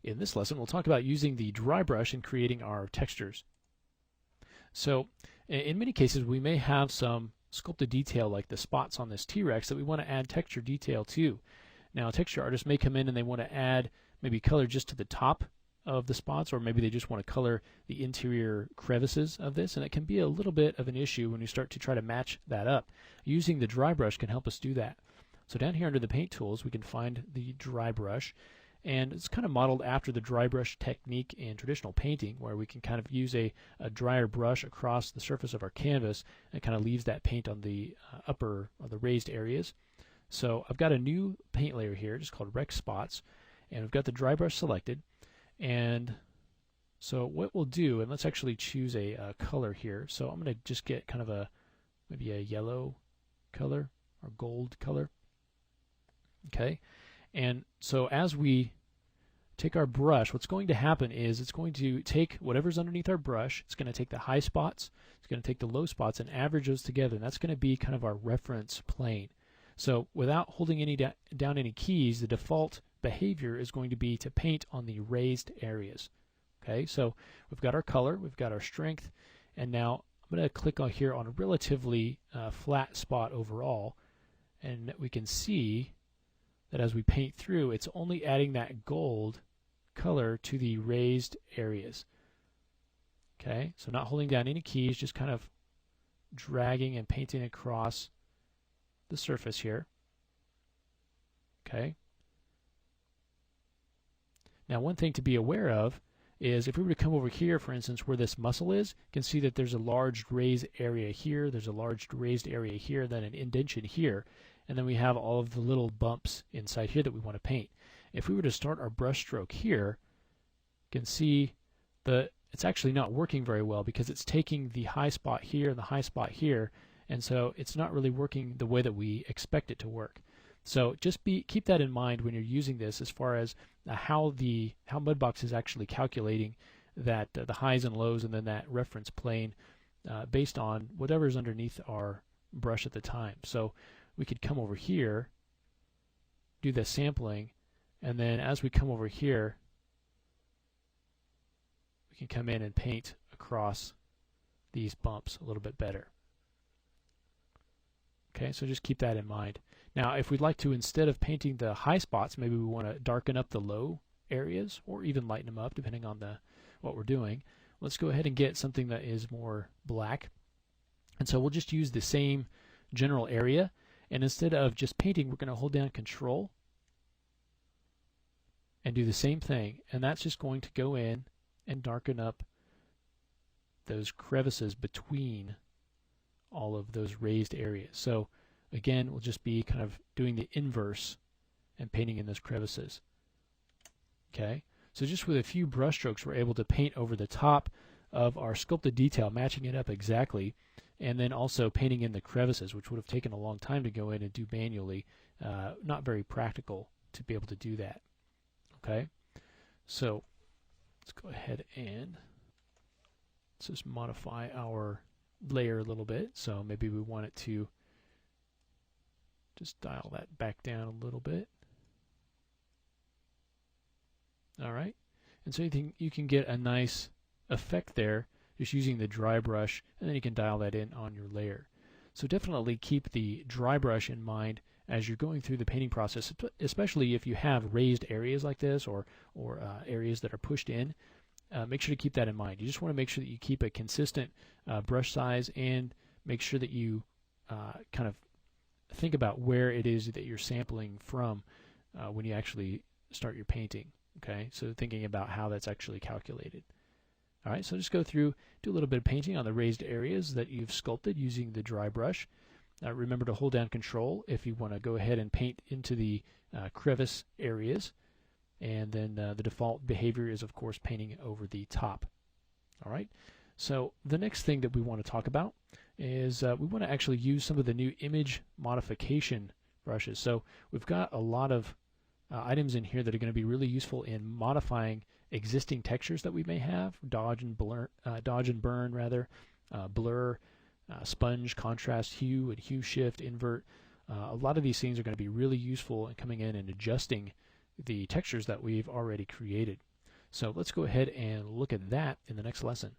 In this lesson, we'll talk about using the dry brush in creating our textures. So, in many cases, we may have some sculpted detail like the spots on this T-Rex that we want to add texture detail to. Now, texture artists may come in and they want to add maybe color just to the top of the spots, or maybe they just want to color the interior crevices of this, and it can be a little bit of an issue when you start to try to match that up. Using the dry brush can help us do that. So down here under the paint tools, we can find the dry brush, and it's kind of modeled after the dry brush technique in traditional painting, where we can kind of use a drier brush across the surface of our canvas and kind of leaves that paint on the upper or the raised areas. So I've got a new paint layer here just called Rec Spots, and we've got the dry brush selected. And so what we'll do, and let's actually choose a color here. So I'm going to just get kind of maybe a yellow color or gold color. Okay, and so as we take our brush, what's going to happen is it's going to take whatever's underneath our brush, it's going to take the high spots, it's going to take the low spots and average those together, and that's going to be kind of our reference plane. So without holding down any keys, the default behavior is going to be to paint on the raised areas. Okay, so we've got our color, we've got our strength, and now I'm going to click on here on a relatively flat spot overall, and we can see that as we paint through, it's only adding that gold color to the raised areas. Okay, so not holding down any keys, just kind of dragging and painting across the surface here. Okay. Now, one thing to be aware of is if we were to come over here, for instance, where this muscle is, you can see that there's a large raised area here, there's a large raised area here, then an indentation here, and then we have all of the little bumps inside here that we want to paint. If we were to start our brush stroke here, you can see that it's actually not working very well because it's taking the high spot here and the high spot here, and so it's not really working the way that we expect it to work. So just keep that in mind when you're using this as far as how Mudbox is actually calculating that the highs and lows and then that reference plane based on whatever is underneath our brush at the time. So we could come over here, do the sampling, and then as we come over here, we can come in and paint across these bumps a little bit better. Okay, so just keep that in mind. Now, if we'd like to, instead of painting the high spots, maybe we want to darken up the low areas or even lighten them up depending on what we're doing. Let's go ahead and get something that is more black. And so we'll just use the same general area, and instead of just painting, we're going to hold down Control and do the same thing, and that's just going to go in and darken up those crevices between all of those raised areas. So again, we'll just be kind of doing the inverse and painting in those crevices. Okay, so just with a few brush strokes, we're able to paint over the top of our sculpted detail, matching it up exactly, and then also painting in the crevices, which would have taken a long time to go in and do manually. Not very practical to be able to do that. Okay, so let's go ahead and let's just modify our layer a little bit. So maybe we want it to just dial that back down a little bit. Alright, and so you can get a nice effect there just using the dry brush, and then you can dial that in on your layer. So definitely keep the dry brush in mind as you're going through the painting process, especially if you have raised areas like this or areas that are pushed in. Make sure to keep that in mind. You just want to make sure that you keep a consistent brush size and make sure that you kind of think about where it is that you're sampling from when you actually start your painting. Okay, so thinking about how that's actually calculated. All right, so just go through, do a little bit of painting on the raised areas that you've sculpted using the dry brush. Remember to hold down Control if you want to go ahead and paint into the crevice areas. And then the default behavior is, of course, painting over the top. All right, so the next thing that we want to talk about is we want to actually use some of the new image modification brushes. So we've got a lot of items in here that are going to be really useful in modifying existing textures that we may have, dodge and burn rather, blur, sponge, contrast, hue, and hue shift, invert. A lot of these things are going to be really useful in coming in and adjusting the textures that we've already created. So let's go ahead and look at that in the next lesson.